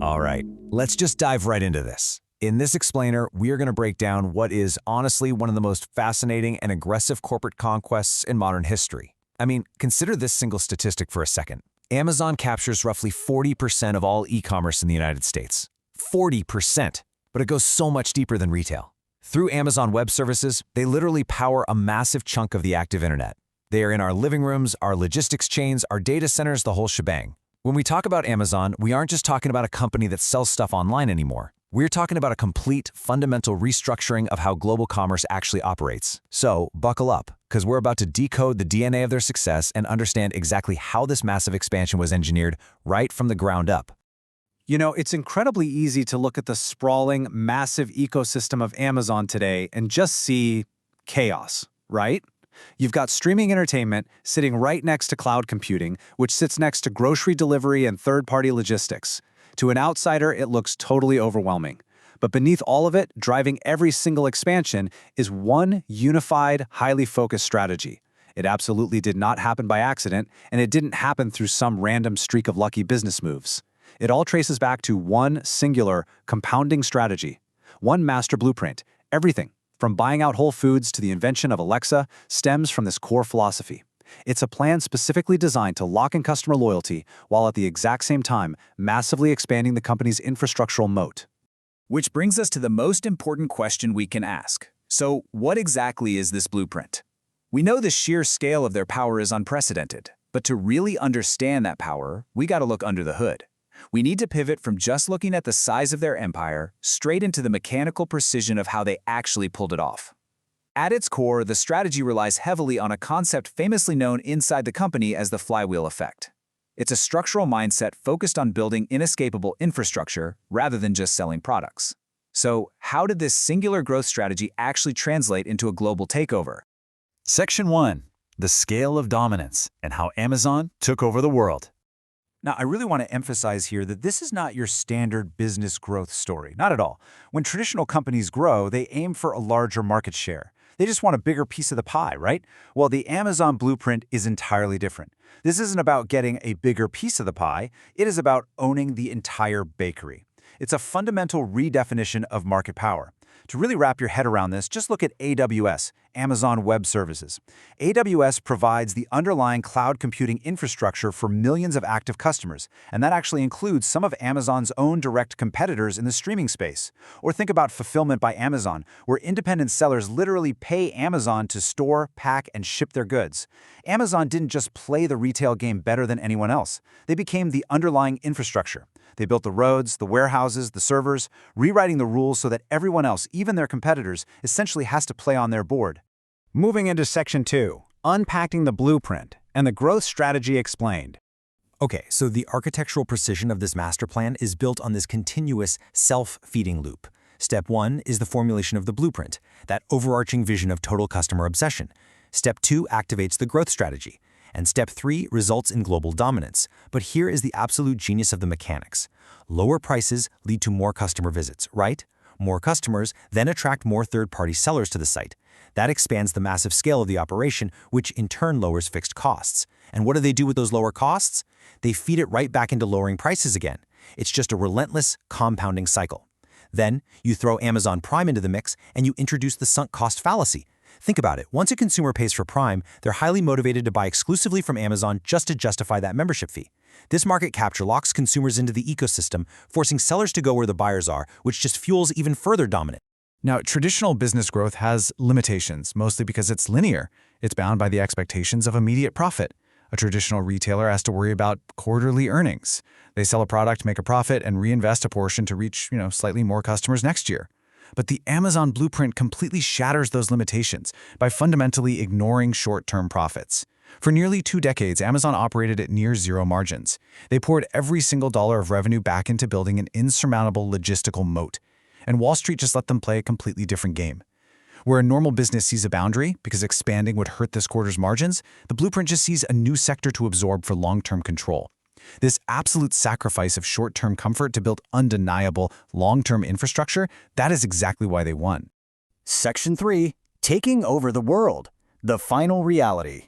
All right, let's just dive right into this. In this explainer, we are going to break down what is honestly one of the most fascinating and aggressive corporate conquests in modern history. I mean, consider this single statistic for a second. Amazon captures roughly 40% of all e-commerce in the United States. 40%! But it goes so much deeper than retail. Through Amazon Web Services, they literally power a massive chunk of the active internet. They are in our living rooms, our logistics chains, our data centers, the whole shebang. When we talk about Amazon, we aren't just talking about a company that sells stuff online anymore. We're talking about a complete, fundamental restructuring of how global commerce actually operates. So, buckle up, because we're about to decode the DNA of their success and understand exactly how this massive expansion was engineered right from the ground up. You know, it's incredibly easy to look at the sprawling, massive ecosystem of Amazon today and just see chaos, right? You've got streaming entertainment sitting right next to cloud computing, which sits next to grocery delivery and third-party logistics. To an outsider, it looks totally overwhelming. But beneath all of it, driving every single expansion, is one unified, highly focused strategy. It absolutely did not happen by accident, and it didn't happen through some random streak of lucky business moves. It all traces back to one singular, compounding strategy. One master blueprint. Everything, from buying out Whole Foods to the invention of Alexa, stems from this core philosophy. It's a plan specifically designed to lock in customer loyalty while at the exact same time massively expanding the company's infrastructural moat. Which brings us to the most important question we can ask. So, what exactly is this blueprint? We know the sheer scale of their power is unprecedented, but to really understand that power, we gotta look under the hood. We need to pivot from just looking at the size of their empire straight into the mechanical precision of how they actually pulled it off. At its core, the strategy relies heavily on a concept famously known inside the company as the flywheel effect. It's a structural mindset focused on building inescapable infrastructure rather than just selling products. So, how did this singular growth strategy actually translate into a global takeover? Section 1. The scale of dominance and how Amazon took over the world. Now, I really want to emphasize here that this is not your standard business growth story. Not at all. When traditional companies grow, they aim for a larger market share. They just want a bigger piece of the pie, right? Well, the Amazon blueprint is entirely different. This isn't about getting a bigger piece of the pie. It is about owning the entire bakery. It's a fundamental redefinition of market power. To really wrap your head around this, just look at AWS, Amazon Web Services. AWS provides the underlying cloud computing infrastructure for millions of active customers, and that actually includes some of Amazon's own direct competitors in the streaming space. Or think about Fulfillment by Amazon, where independent sellers literally pay Amazon to store, pack, and ship their goods. Amazon didn't just play the retail game better than anyone else. They became the underlying infrastructure. They built the roads, the warehouses, the servers, rewriting the rules so that everyone else, even their competitors, essentially has to play on their board. Moving into Section 2, unpacking the blueprint and the growth strategy explained. Okay, so the architectural precision of this master plan is built on this continuous self-feeding loop. Step 1 is the formulation of the blueprint, that overarching vision of total customer obsession. Step 2 activates the growth strategy. And Step 3 results in global dominance. But here is the absolute genius of the mechanics. Lower prices lead to more customer visits, right? More customers then attract more third-party sellers to the site. That expands the massive scale of the operation, which in turn lowers fixed costs. And what do they do with those lower costs? They feed it right back into lowering prices again. It's just a relentless, compounding cycle. Then, you throw Amazon Prime into the mix and you introduce the sunk cost fallacy. Think about it. Once a consumer pays for Prime, they're highly motivated to buy exclusively from Amazon just to justify that membership fee. This market capture locks consumers into the ecosystem, forcing sellers to go where the buyers are, which just fuels even further dominance. Now, traditional business growth has limitations, mostly because it's linear. It's bound by the expectations of immediate profit. A traditional retailer has to worry about quarterly earnings. They sell a product, make a profit, and reinvest a portion to reach, slightly more customers next year. But the Amazon blueprint completely shatters those limitations by fundamentally ignoring short-term profits. For nearly 2 decades, Amazon operated at near zero margins. They poured every single dollar of revenue back into building an insurmountable logistical moat. And Wall Street just let them play a completely different game. Where a normal business sees a boundary because expanding would hurt this quarter's margins, the blueprint just sees a new sector to absorb for long-term control. This absolute sacrifice of short-term comfort to build undeniable, long-term infrastructure, that is exactly why they won. Section 3. Taking over the world. The final reality.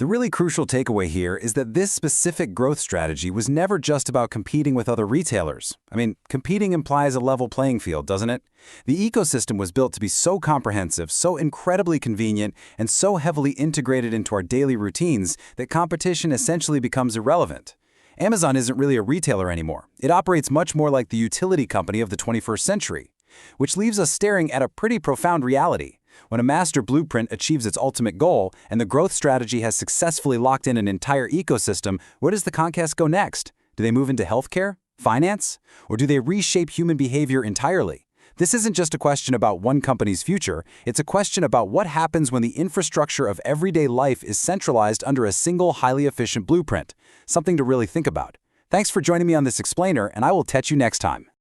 The really crucial takeaway here is that this specific growth strategy was never just about competing with other retailers. I mean, competing implies a level playing field, doesn't it? The ecosystem was built to be so comprehensive, so incredibly convenient, and so heavily integrated into our daily routines that competition essentially becomes irrelevant. Amazon isn't really a retailer anymore. It operates much more like the utility company of the 21st century, which leaves us staring at a pretty profound reality. When a master blueprint achieves its ultimate goal and the growth strategy has successfully locked in an entire ecosystem, where does the conquest go next? Do they move into healthcare, finance, or do they reshape human behavior entirely? This isn't just a question about one company's future, it's a question about what happens when the infrastructure of everyday life is centralized under a single highly efficient blueprint. Something to really think about. Thanks for joining me on this explainer, and I will catch you next time.